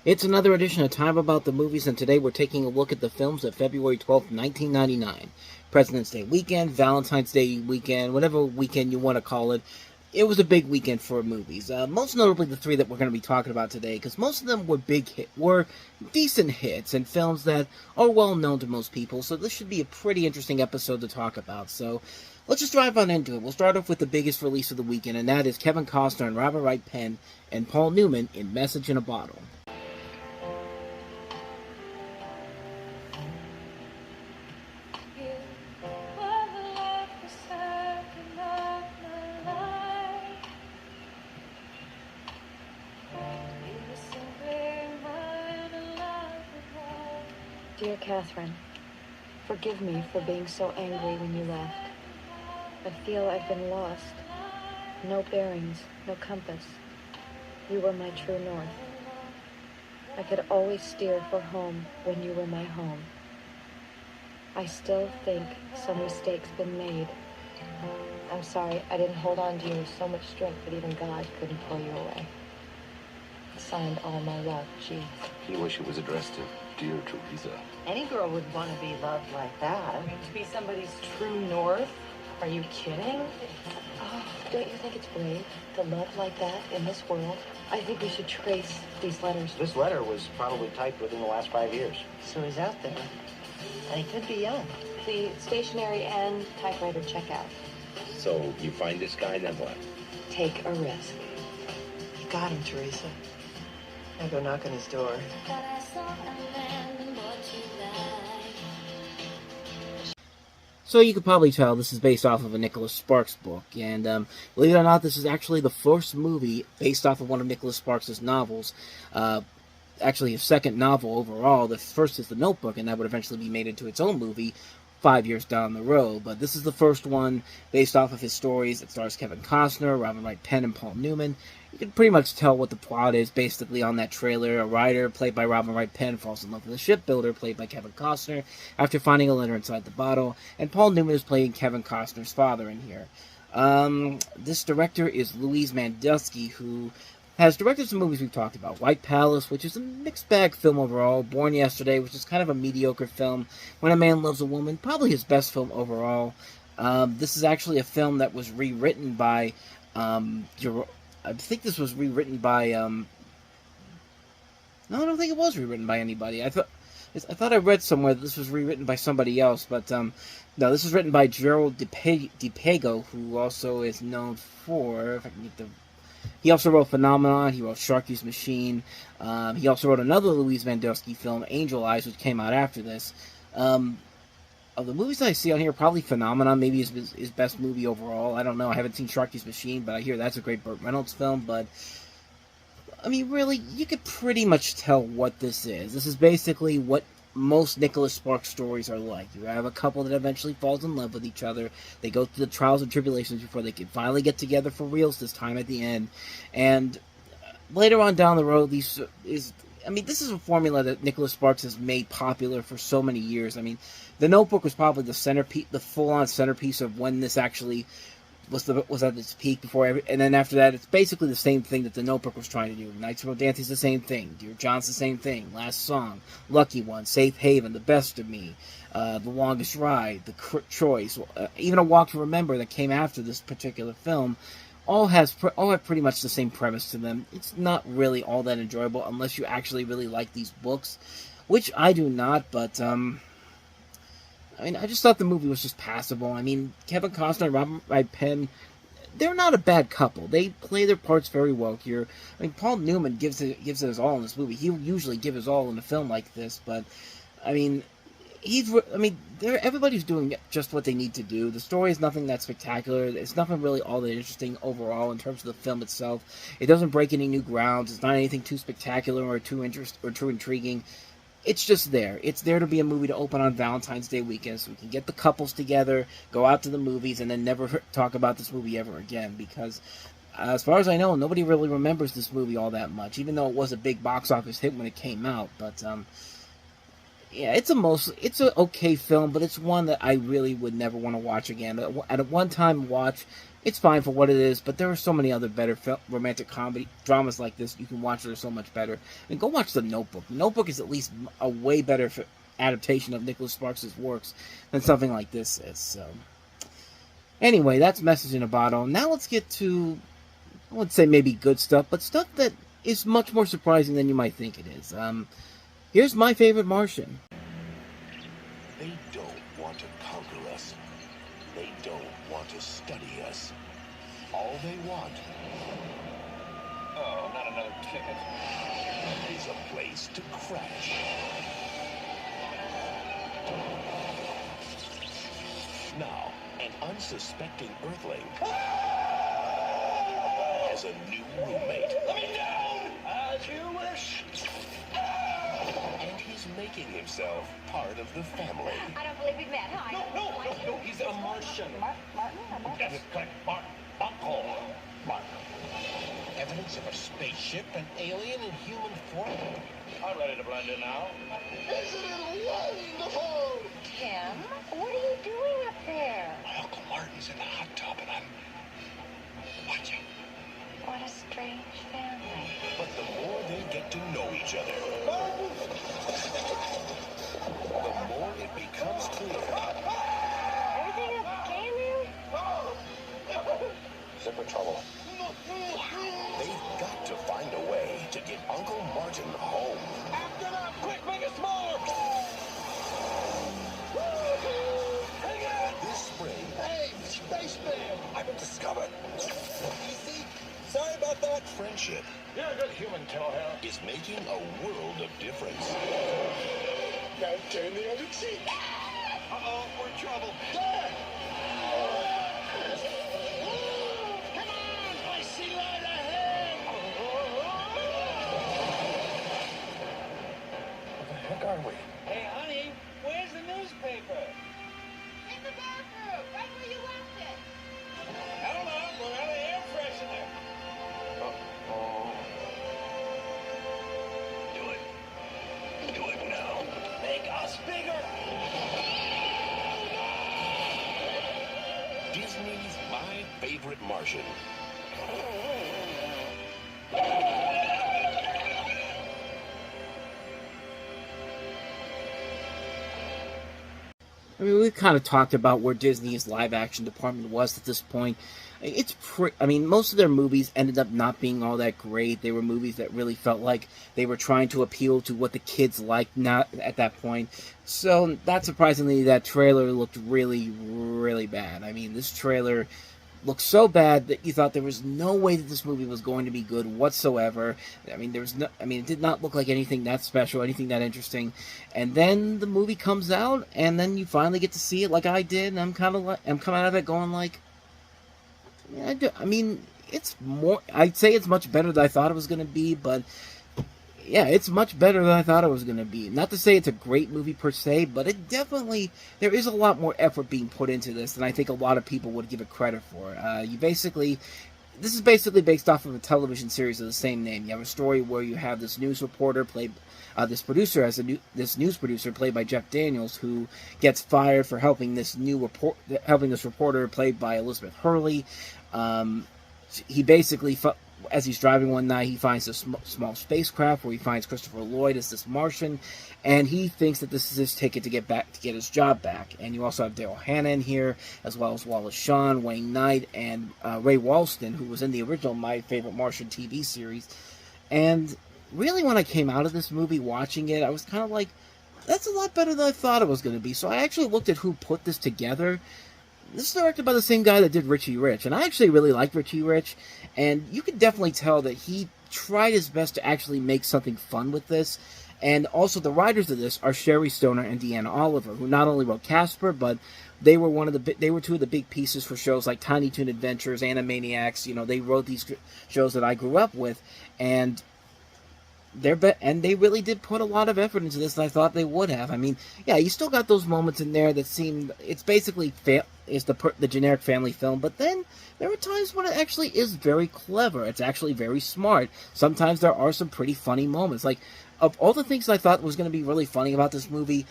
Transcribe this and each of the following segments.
It's another edition of Time About the Movies, and today we're taking a look at the films of February 12th, 1999. President's Day weekend, Valentine's Day weekend, whatever weekend you want to call it. It was a big weekend for movies. Most notably the three that we're going to be talking about today, because most of them were decent hits and films that are well known to most people. So this should be a pretty interesting episode to talk about. So let's just dive on into it. We'll start off with the biggest release of the weekend, and that is Kevin Costner and Robert Wright Penn and Paul Newman in Message in a Bottle. Dear Catherine, forgive me for being so angry when you left. I feel I've been lost. No bearings, no compass. You were my true north. I could always steer for home when you were my home. I still think some mistake's been made. I'm sorry I didn't hold on to you with so much strength that even God couldn't pull you away. Signed, all my love, G. You wish it was addressed to Dear Teresa. Any girl would want to be loved like that. I mean, to be somebody's true north? Are you kidding? Oh, don't you think it's brave to love like that in this world? I think we should trace these letters. This letter was probably typed within the last 5 years. So he's out there. And he could be young. The stationery and typewriter checkout. So you find this guy, then what? Take a risk. You got him, Teresa. Now go knock on his door. So you could probably tell this is based off of a Nicholas Sparks book, and believe it or not, this is actually the first movie based off of one of Nicholas Sparks' novels. Actually, his second novel overall. The first is The Notebook, and that would eventually be made into its own movie 5 years down the road. But this is the first one based off of his stories. It stars Kevin Costner, Robert Wright Penn, and Paul Newman. You can pretty much tell what the plot is basically on that trailer. A writer, played by Robert Wright Penn, falls in love with a shipbuilder, played by Kevin Costner, after finding a letter inside the bottle. And Paul Newman is playing Kevin Costner's father in here. This director is Louise Mandelsky, who has directed some movies we've talked about. White Palace, which is a mixed bag film overall. Born Yesterday, which is kind of a mediocre film. When a Man Loves a Woman, probably his best film overall. This is actually a film that was rewritten by, I think this was rewritten by, no, I don't think it was rewritten by anybody. I thought I read somewhere that this was rewritten by somebody else, but, no, this was written by Gerald DePago, who also is known for, if I can get the... He also wrote Phenomenon, he wrote Sharky's Machine, he also wrote another Louise Mandelsky film, Angel Eyes, which came out after this. Of the movies that I see on here, probably Phenomenon, maybe his best movie overall. I don't know, I haven't seen Sharky's Machine, but I hear that's a great Burt Reynolds film, but... I mean, really, you could pretty much tell what this is. This is basically what most Nicholas Sparks stories are like. You have a couple that eventually falls in love with each other. They go through the trials and tribulations before they can finally get together for reals this time at the end. And later on down the road, this is a formula that Nicholas Sparks has made popular for so many years. I mean, The Notebook was probably the centerpiece, the full-on centerpiece of when this actually was at its peak before, and then after that, it's basically the same thing that The Notebook was trying to do. Knights of Rodanthe is the same thing. Dear John's the same thing. Last Song, Lucky One, Safe Haven, The Best of Me, The Longest Ride, The Choice, even A Walk to Remember that came after this particular film, all have pretty much the same premise to them. It's not really all that enjoyable unless you actually really like these books, which I do not, but I mean, I just thought the movie was just passable. I mean, Kevin Costner and Robert Wright Penn, they're not a bad couple. They play their parts very well here. I mean, Paul Newman gives it his all in this movie. He'll usually give his all in a film like this, but I mean, everybody's doing just what they need to do. The story is nothing that spectacular. It's nothing really all that interesting overall in terms of the film itself. It doesn't break any new grounds. It's not anything too spectacular or too intriguing. It's just there. It's there to be a movie to open on Valentine's Day weekend, so we can get the couples together, go out to the movies, and then never talk about this movie ever again. Because, as far as I know, nobody really remembers this movie all that much, even though it was a big box office hit when it came out. But yeah, it's an okay film, but it's one that I really would never want to watch again. At a one-time watch, it's fine for what it is, but there are so many other better romantic comedy dramas like this you can watch that are so much better. And go watch The Notebook. The Notebook is at least a way better adaptation of Nicholas Sparks' works than something like this is. So, anyway, that's Message in a Bottle. Now let's get to, I would say maybe good stuff, but stuff that is much more surprising than you might think it is. Here's My Favorite Martian. They don't want to conquer us. They don't want to study us. All they want, Oh, not another ticket. is a place to crash. Now, an unsuspecting Earthling has a new roommate. Let me down! As you wish. And he's making himself part of the family. I don't believe we've met. Hi. No, he's a Martian. Martin? Yes, correct. Uncle. Martin. Evidence of a spaceship, an alien in human form. I'm ready to blend in now. Isn't it wonderful? Tim, what are you doing up there? My Uncle Martin's in the hot tub and I'm watching. What a strange family. But the more they get to know each other, the more it becomes clear Everything okay, man? Zipper trouble. they've got to find a way to get Uncle Martin home. After that, quick, make it smaller. This spring, Hey, spaceman. I've been discovered. Easy. Sorry about that. friendship You're a good human, Tellhair. is making a world of difference. Now turn the other cheek. Uh-oh, we're in trouble. There! Come on! I see light ahead! Where the heck are we? Hey, honey, where's the newspaper? In the bathroom, right where you left it. Hold on, we're out of air freshener. Uh-oh. Do it. Do it now. Make us bigger! Disney's My Favorite Martian. I mean, we've kind of talked about where Disney's live-action department was at this point. I mean, most of their movies ended up not being all that great. They were movies that really felt like they were trying to appeal to what the kids liked not at that point. So, not surprisingly, that trailer looked really, really bad. I mean, this trailer looked so bad that you thought there was no way that this movie was going to be good whatsoever. I mean, it did not look like anything that special, anything that interesting. And then the movie comes out, and then you finally get to see it like I did, and I'm coming out of it going like, yeah, I mean, it's more, I'd say it's much better than I thought it was going to be, but yeah, it's much better than I thought it was going to be. Not to say it's a great movie per se, but there is a lot more effort being put into this than I think a lot of people would give it credit for. This is basically based off of a television series of the same name. You have a story where you have this news reporter this news producer played by Jeff Daniels, who gets fired for helping this reporter played by Elizabeth Hurley. He basically, as he's driving one night, he finds a small spacecraft where he finds Christopher Lloyd as this Martian, and he thinks that this is his ticket to get his job back. And you also have Daryl Hannah in here, as well as Wallace Shawn, Wayne Knight, and Ray Walston, who was in the original My Favorite Martian TV series. And really, when I came out of this movie watching it, I was kind of like, that's a lot better than I thought it was going to be. So I actually looked at who put this together. This is directed by the same guy that did Richie Rich, and I actually really like Richie Rich, and you can definitely tell that he tried his best to actually make something fun with this. And also the writers of this are Sherry Stoner and Deanna Oliver, who not only wrote Casper, but they were two of the big pieces for shows like Tiny Toon Adventures, Animaniacs. You know, they wrote these shows that I grew up with, and they really did put a lot of effort into this, and I thought they would have. I mean, yeah, you still got those moments in there that seem, it's basically the generic family film, but then there are times when it actually is very clever. It's actually very smart. Sometimes there are some pretty funny moments. Like, of all the things I thought was going to be really funny about this movie,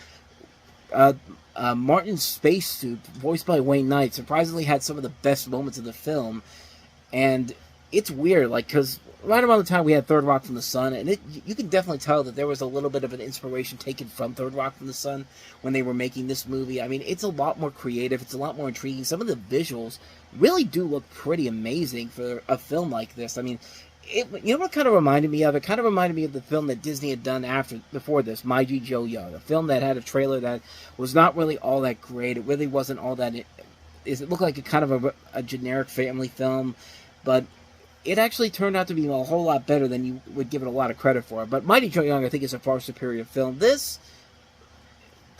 Martin's spacesuit, voiced by Wayne Knight, surprisingly had some of the best moments of the film. And it's weird, like, because right around the time we had Third Rock from the Sun, and you can definitely tell that there was a little bit of an inspiration taken from Third Rock from the Sun when they were making this movie. I mean, it's a lot more creative, it's a lot more intriguing. Some of the visuals really do look pretty amazing for a film like this. I mean, you know what kind of reminded me of? It kind of reminded me of the film that Disney had done before this, My G. Joe Young, a film that had a trailer that was not really all that great. It really wasn't all that. It looked like a kind of a generic family film, but it actually turned out to be a whole lot better than you would give it a lot of credit for. But Mighty Joe Young, I think, is a far superior film.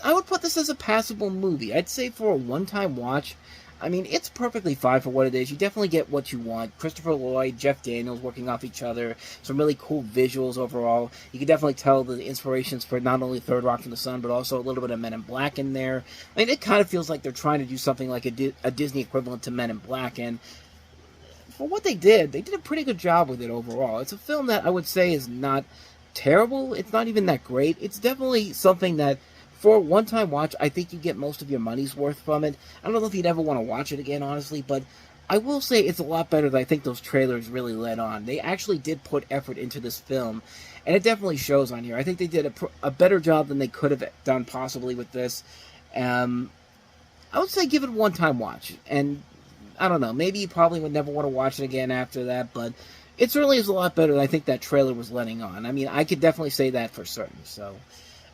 I would put this as a passable movie. I'd say for a one-time watch, I mean, it's perfectly fine for what it is. You definitely get what you want. Christopher Lloyd, Jeff Daniels working off each other. Some really cool visuals overall. You can definitely tell the inspirations for not only Third Rock from the Sun, but also a little bit of Men in Black in there. I mean, it kind of feels like they're trying to do something like a Disney equivalent to Men in Black, and for what they did a pretty good job with it overall. It's a film that I would say is not terrible. It's not even that great. It's definitely something that, for a one-time watch, I think you get most of your money's worth from it. I don't know if you'd ever want to watch it again, honestly, but I will say it's a lot better than I think those trailers really let on. They actually did put effort into this film, and it definitely shows on here. I think they did a better job than they could have done possibly with this. I would say give it a one-time watch, and I don't know, maybe you probably would never want to watch it again after that, but it certainly is a lot better than I think that trailer was letting on. I mean, I could definitely say that for certain, so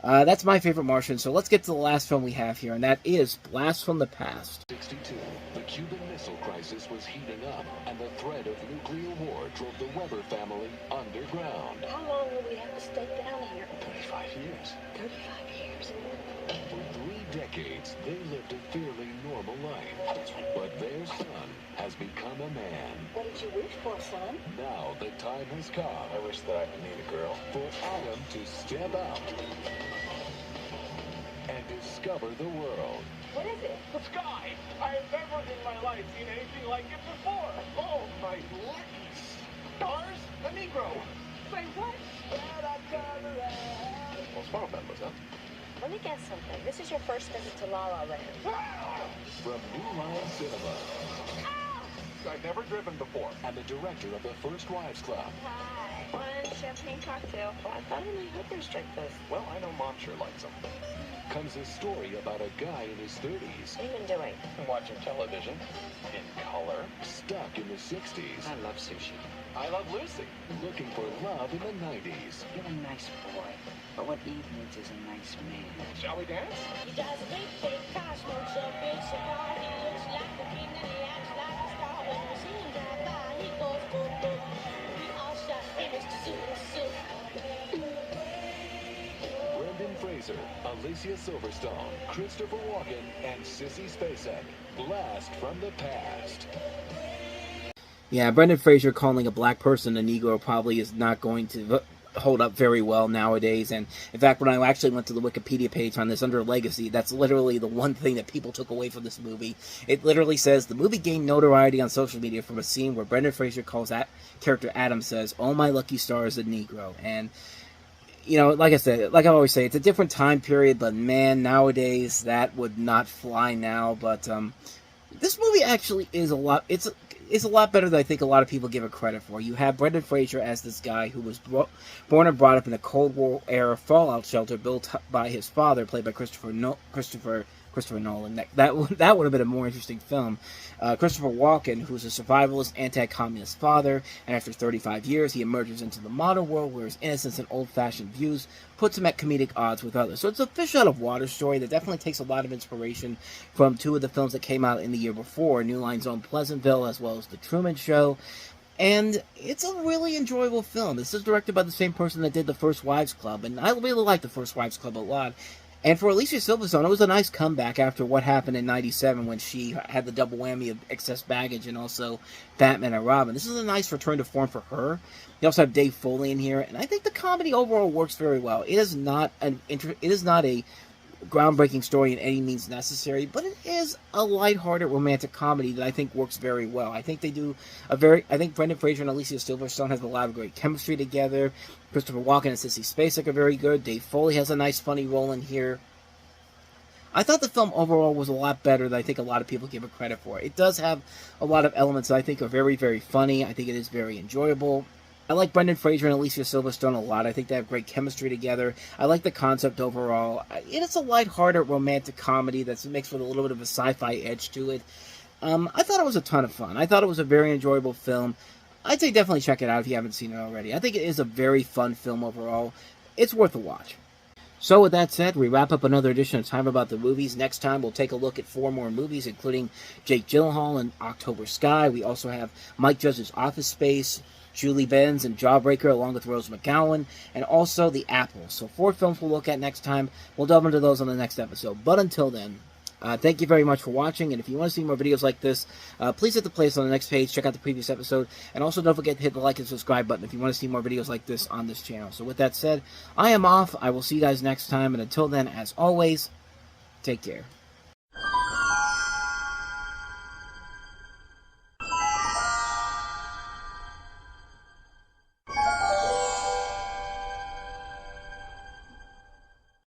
that's my favorite Martian. So let's get to the last film we have here, and that is Blast from the Past. 62, the Cuban Missile Crisis was heating up, and the threat of nuclear war drove the Weber family underground. How long will we have to stay down here? 35 years. 35 years. For 3 decades, they lived a fairly normal life. But their son has become a man. What did you wish for, son? Now the time has come. I wish that I could meet a girl. For Adam to step out and discover the world. What is it? The sky! I have never in my life seen anything like it before. Oh, my lucky stars! A Negro! Wait, what? Well, small members, huh? Let me guess something. This is your first visit to La La Land. From New Line Cinema. I've never driven before. And the director of the First Wives Club. Hi. One champagne cocktail. I thought only hookers drank this. Well, I know Mom sure likes them. Comes a story about a guy in his 30s. What have you been doing? I'm watching television in color. Stuck in the 60s. I love sushi. I love Lucy. Looking for love in the 90s. You're a nice boy, but what Eve needs is a nice man. Shall we dance? He drives a big, big car, smokes a big cigar. He looks like a king and he acts like a star. When we see him drive by, he goes boop, boop. We all shout, hey, Mr. Super. Brendan Fraser, Alicia Silverstone, Christopher Walken, and Sissy Spacek. Blast from the Past. Yeah, Brendan Fraser calling a black person a Negro probably is not going to hold up very well nowadays. And in fact, when I actually went to the Wikipedia page on this under Legacy, that's literally the one thing that people took away from this movie. It literally says, the movie gained notoriety on social media from a scene where Brendan Fraser calls that character Adam says, "Oh, my lucky star is a Negro." And, you know, like I said, like I always say, it's a different time period, but man, nowadays that would not fly now. But this movie actually is a lot better than I think a lot of people give it credit for. You have Brendan Fraser as this guy who was born and brought up in a Cold War era fallout shelter built by his father, played by Christopher Nolan. That would have been a more interesting film. Christopher Walken, who's a survivalist, anti-communist father, and after 35 years, he emerges into the modern world where his innocence and old-fashioned views puts him at comedic odds with others. So it's a fish-out-of-water story that definitely takes a lot of inspiration from 2 of the films that came out in the year before, New Line's own Pleasantville, as well as The Truman Show. And it's a really enjoyable film. This is directed by the same person that did The First Wives Club, and I really like The First Wives Club a lot. And for Alicia Silverstone, it was a nice comeback after what happened in '97 when she had the double whammy of Excess Baggage and also Batman and Robin. This is a nice return to form for her. You also have Dave Foley in here, and I think the comedy overall works very well. It is not a groundbreaking story in any means necessary, but it is a lighthearted romantic comedy that I think works very well. I think I think Brendan Fraser and Alicia Silverstone have a lot of great chemistry together. Christopher Walken and Sissy Spacek are very good. Dave Foley has a nice funny role in here. I thought the film overall was a lot better than I think a lot of people give it credit for. It does have a lot of elements that I think are very, very funny. I think it is very enjoyable. I like Brendan Fraser and Alicia Silverstone a lot. I think they have great chemistry together. I like the concept overall. It is a lighthearted romantic comedy that's mixed with a little bit of a sci-fi edge to it. I thought it was a ton of fun. I thought it was a very enjoyable film. I'd say definitely check it out if you haven't seen it already. I think it is a very fun film overall. It's worth a watch. So with that said, we wrap up another edition of Time About the Movies. Next time, we'll take a look at 4 more movies, including Jake Gyllenhaal and October Sky. We also have Mike Judge's Office Space, Julie Benz and Jawbreaker, along with Rose McGowan, and also The Apple. So 4 films we'll look at next time. We'll delve into those on the next episode. But until then, thank you very much for watching, and if you want to see more videos like this, please hit the playlist on the next page, check out the previous episode, and also don't forget to hit the like and subscribe button if you want to see more videos like this on this channel. So with that said, I am off. I will see you guys next time, and until then, as always, take care.